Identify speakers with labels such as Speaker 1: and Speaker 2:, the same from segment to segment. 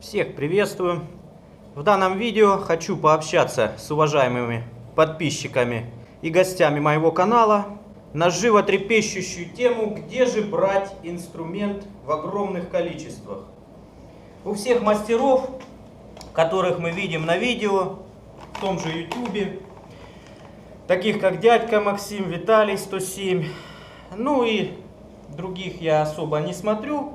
Speaker 1: Всех приветствую! В данном видео хочу пообщаться с уважаемыми подписчиками и гостями моего канала на животрепещущую тему, где же брать инструмент в огромных количествах. У всех мастеров, которых мы видим на видео, в том же YouTube, таких как дядька Максим, Виталий 107, ну и других я особо не смотрю.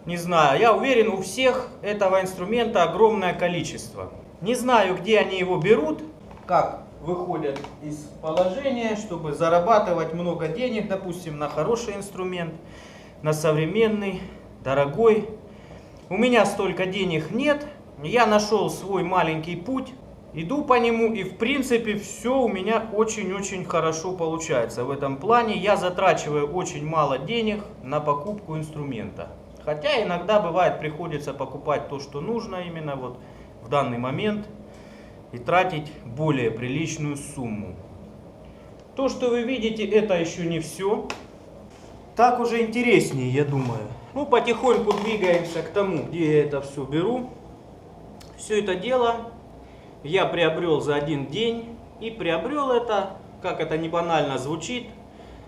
Speaker 1: Не знаю, я уверен, у всех этого инструмента огромное количество. Не знаю, где они его берут, как выходят из положения, чтобы зарабатывать много денег, допустим, на хороший инструмент, на современный, дорогой. У меня столько денег нет, я нашел свой маленький путь, иду по нему, и в принципе все у меня очень-очень хорошо получается. В этом плане я затрачиваю очень мало денег на покупку инструмента. Хотя иногда бывает приходится покупать то, что нужно именно вот в данный момент, и тратить более приличную сумму. То, что вы видите, это еще не все. Так уже интереснее, я думаю. Ну, потихоньку двигаемся к тому, где я это все беру. Все это дело я приобрел за один день. И приобрел это, как это не банально звучит,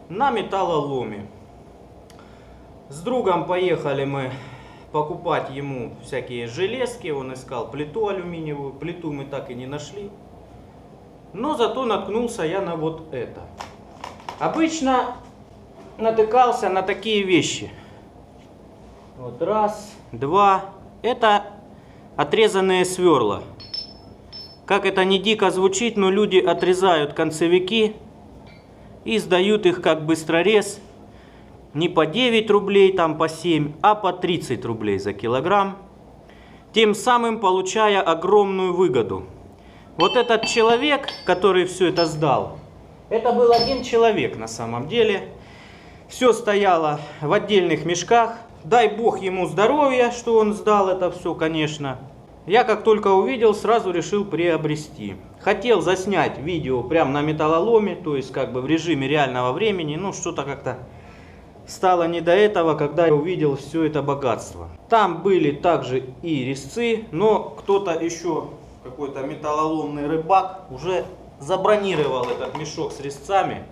Speaker 1: на металлоломе. С другом поехали мы покупать ему всякие железки. Он искал плиту алюминиевую. Плиту мы так и не нашли. Но зато наткнулся я на вот это. Обычно натыкался на такие вещи. Вот раз, два. Это отрезанные сверла. Как это не дико звучит, но люди отрезают концевики и сдают их как быстрорез. Не по 9 рублей, там по 7, а по 30 рублей за килограмм. Тем самым получая огромную выгоду. Вот этот человек, который все это сдал, это был один человек на самом деле. Все стояло в отдельных мешках. Дай бог ему здоровья, что он сдал это все, конечно. Я как только увидел, сразу решил приобрести. Хотел заснять видео прямо на металлоломе, то есть как бы в режиме реального времени. Ну что-то как-то стало не до этого, когда я увидел все это богатство. Там были также и резцы, но кто-то еще, какой-то металлоломный рыбак, уже забронировал этот мешок с резцами.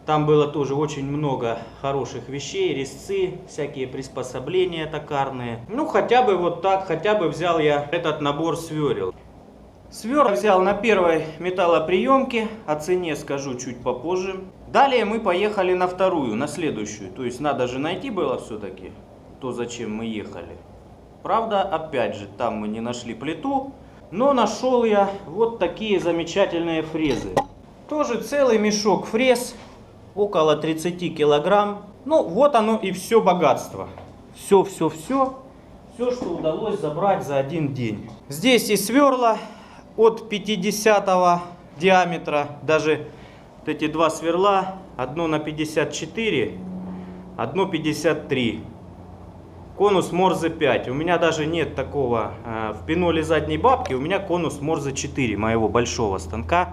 Speaker 1: Там было тоже очень много хороших вещей, резцы, всякие приспособления токарные. Ну хотя бы вот так, хотя бы взял я этот набор сверел. Сверла взял на первой металлоприемке, о цене скажу чуть попозже. Далее мы поехали на вторую, на следующую. То есть надо же найти было все-таки то, зачем мы ехали. Правда, опять же, там мы не нашли плиту, но нашел я вот такие замечательные фрезы. Тоже целый мешок фрез, около 30 килограмм. Ну вот оно и все богатство. Все, что удалось забрать за один день. Здесь и сверла от 50 диаметра, даже вот эти два сверла, одно на 54, одно 53. Конус Морзе 5. У меня даже нет такого в пеноле задней бабки, у меня конус Морзе 4, моего большого станка.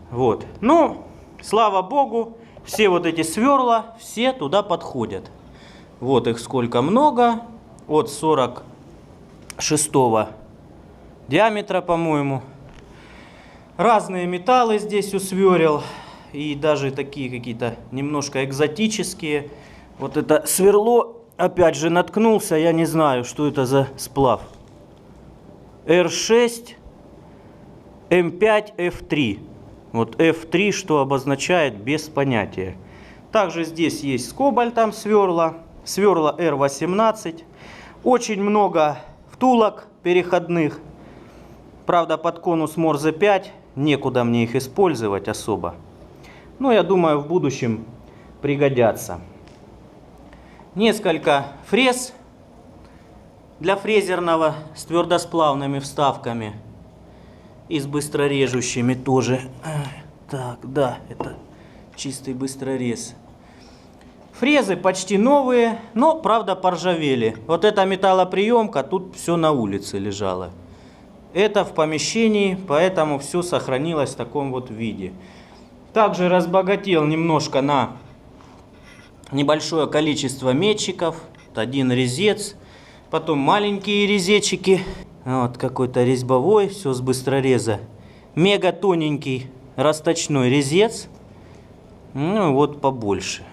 Speaker 1: Вот. Ну, слава богу, все вот эти сверла, все туда подходят. Вот их сколько много. От 46 диаметра, по-моему. Разные металлы здесь у сверел. И даже такие какие-то немножко экзотические. Вот это сверло, опять же, наткнулся. Я не знаю, что это за сплав. R6, M5, F3. Вот F3, что обозначает без понятия. Также здесь есть с кобальтом сверла. Сверла R18. Очень много втулок переходных. Правда, под конус Морзе 5 некуда мне их использовать особо. Но я думаю, в будущем пригодятся. Несколько фрез для фрезерного с твердосплавными вставками. И с быстрорежущими тоже. Так, да, это чистый быстрорез. Фрезы почти новые, но, правда, поржавели. Вот эта металлоприемка, тут все на улице лежало. Это в помещении, поэтому все сохранилось в таком вот виде. Также разбогател немножко на небольшое количество метчиков. Один резец, Потом маленькие резечики. Вот какой-то резьбовой, все с быстрореза. Мега тоненький расточной резец. Ну вот побольше.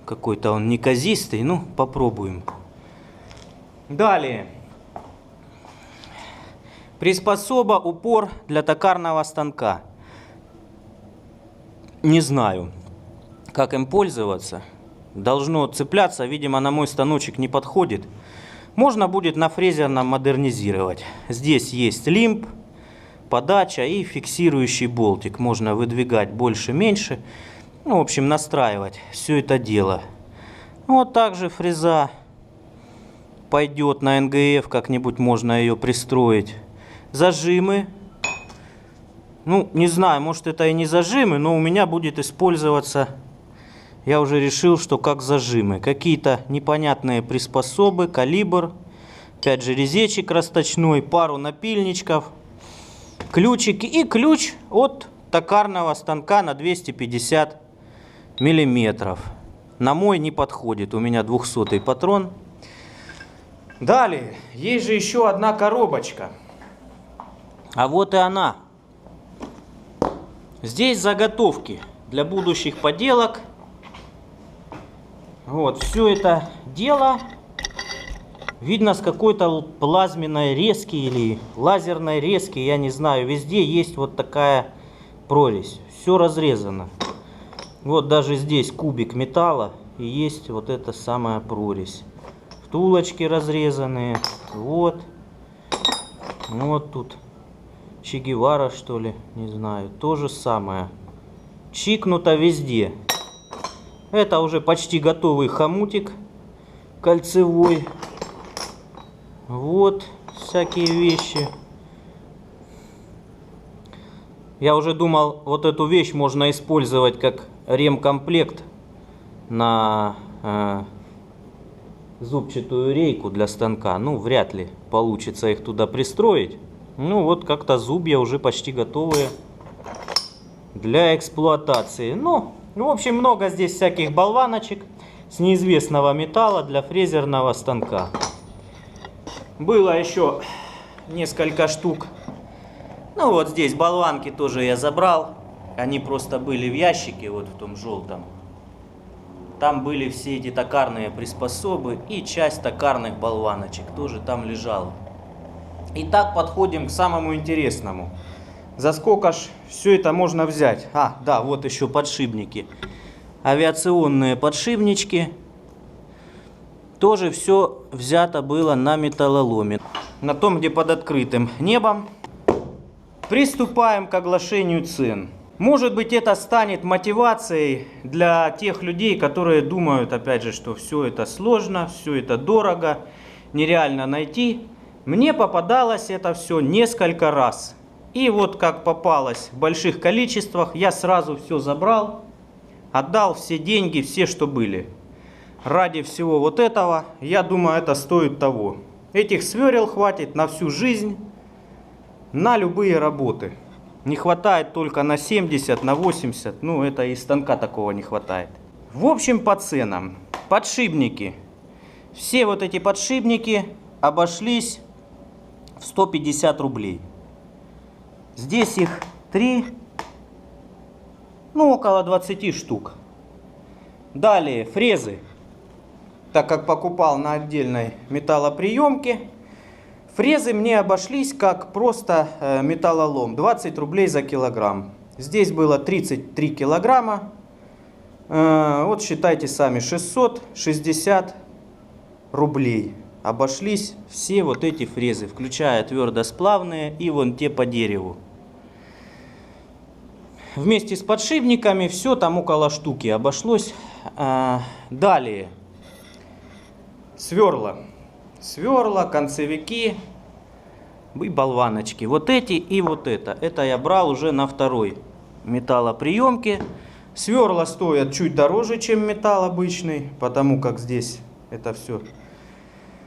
Speaker 1: Какой-то он неказистый. Ну, попробуем. Далее. Приспособа, упор для токарного станка. Не знаю, как им пользоваться. Должно цепляться, видимо, на мой станочек не подходит. Можно будет на фрезерном модернизировать. Здесь есть лимб, подача и фиксирующий болтик. Можно выдвигать больше-меньше. Ну, в общем, настраивать все это дело. Вот также фреза пойдет на НГФ, как-нибудь можно ее пристроить. Зажимы. Ну, не знаю, может это и не зажимы, но у меня будет использоваться, я уже решил, что как зажимы. Какие-то непонятные приспособы, калибр, опять же резечек расточной, пару напильничков, ключики и ключ от токарного станка на 250 миллиметров. На мой не подходит, у меня 200-й патрон. Далее, есть же еще одна коробочка. А вот и она. Здесь заготовки для будущих поделок. Вот, все это дело видно с какой-то плазменной резки или лазерной резки, я не знаю. Везде есть вот такая прорезь. Все разрезано. Вот даже здесь кубик металла и есть вот эта самая прорезь. Втулочки разрезанные. Вот. Вот тут. Че Гевара, что ли, не знаю, то же самое. Чикнуто везде. Это уже почти готовый хомутик кольцевой. Вот всякие вещи. Я уже думал, вот эту вещь можно использовать как ремкомплект на зубчатую рейку для станка. Ну, вряд ли получится их туда пристроить. Ну вот как-то зубья уже почти готовые для эксплуатации. Ну, в общем, много здесь всяких болваночек с неизвестного металла для фрезерного станка. Было еще несколько штук. Ну вот здесь болванки тоже я забрал. Они просто были в ящике, вот в том желтом. Там были все эти токарные приспособы и часть токарных болваночек тоже там лежала. Итак, подходим к самому интересному. За сколько ж все это можно взять? А, да, вот еще подшипники. Авиационные подшипнички. Тоже все взято было на металлоломе. На том, где под открытым небом. Приступаем к оглашению цен. Может быть, это станет мотивацией для тех людей, которые думают, опять же, что все это сложно, все это дорого, нереально найти. Мне попадалось это все несколько раз. И вот как попалось в больших количествах, я сразу все забрал, отдал все деньги, все, что были. Ради всего вот этого, я думаю, это стоит того. Этих сверел хватит на всю жизнь, на любые работы. Не хватает только на 70, на 80, ну это и станка такого не хватает. В общем, по ценам. Подшипники. Все вот эти подшипники обошлись в 150 рублей. Здесь их 3, ну около 20 штук. Далее фрезы. Так как покупал на отдельной металлоприемке, фрезы мне обошлись как просто металлолом. 20 рублей за килограмм. Здесь было 33 килограмма. Вот считайте сами, 660 рублей. Обошлись все вот эти фрезы, включая твердосплавные и вон те по дереву. Вместе с подшипниками все там около штуки обошлось. Далее. Сверла. Сверла, концевики и болваночки. Вот эти и вот это. Это я брал уже на второй металлоприемке. Сверла стоят чуть дороже, чем металл обычный, потому как здесь это все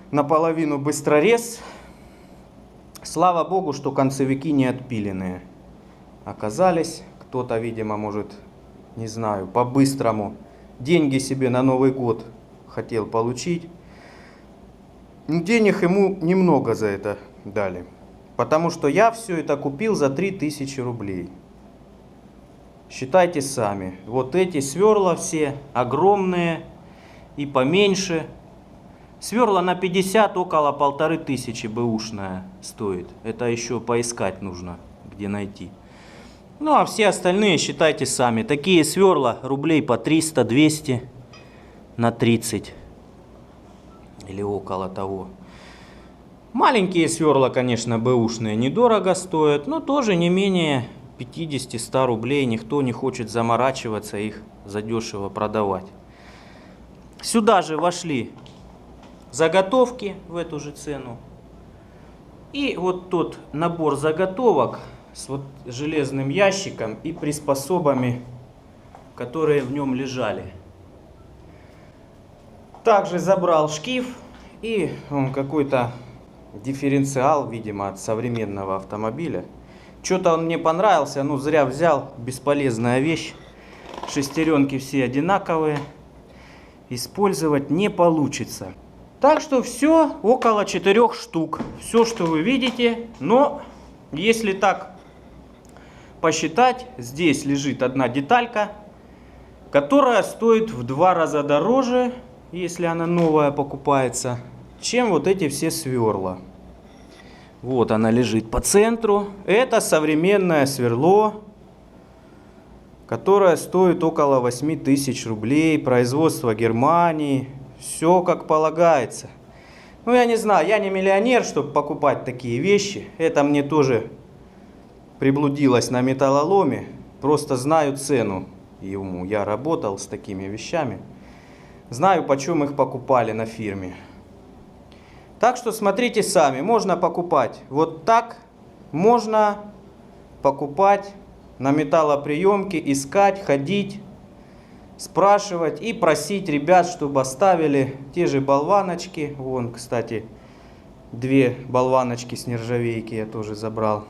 Speaker 1: наполовину быстрорез. Слава богу, что концевики не отпиленные оказались. Кто-то, видимо, может, не знаю, по-быстрому деньги себе на Новый год хотел получить. денег ему немного за это дали. Потому что я все это купил за 3000 рублей. Считайте сами. Вот эти сверла все огромные и поменьше. Сверла на 50 около 1500 бэушная стоит. Это еще поискать нужно, где найти. Ну а все остальные считайте сами. Такие сверла рублей по 300-200 на 30. Или около того. Маленькие сверла, конечно, бэушные недорого стоят, но тоже не менее 50-100 рублей. Никто не хочет заморачиваться их задешево продавать. Сюда же вошли заготовки в эту же цену. И вот тот набор заготовок с вот железным ящиком и приспособами, которые в нем лежали. Также забрал шкив и какой-то дифференциал, видимо, от современного автомобиля. Что-то он мне понравился, ну зря взял, бесполезная вещь. Шестеренки все одинаковые, использовать не получится. Так что все около 4 штук, все, что вы видите. Но если так посчитать, здесь лежит одна деталька, которая стоит в 2 раза дороже, если она новая покупается, чем вот эти все сверла. Вот она лежит по центру. Это современное сверло, которое стоит около 8000 рублей. Производство Германии. Все как полагается. Ну я не знаю, я не миллионер, чтобы покупать такие вещи. Это мне тоже приблудилось на металлоломе. Просто знаю цену ему. Я работал с такими вещами. Знаю, почем их покупали на фирме. Так что смотрите сами. Можно покупать вот так. Можно покупать на металлоприемке, искать, ходить, спрашивать и просить ребят, чтобы оставили те же болваночки. Вон, кстати, 2 болваночки с нержавейки я тоже забрал.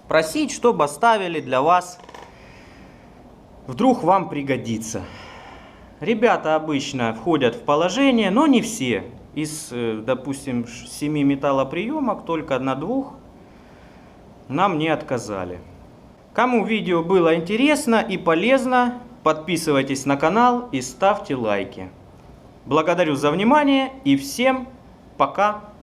Speaker 1: Просить, чтобы оставили для вас. Вдруг вам пригодится. Ребята обычно входят в положение, но не все. Из, допустим, 7 металлоприемок только на 2 нам не отказали. Кому видео было интересно и полезно, подписывайтесь на канал и ставьте лайки. Благодарю за внимание и всем пока!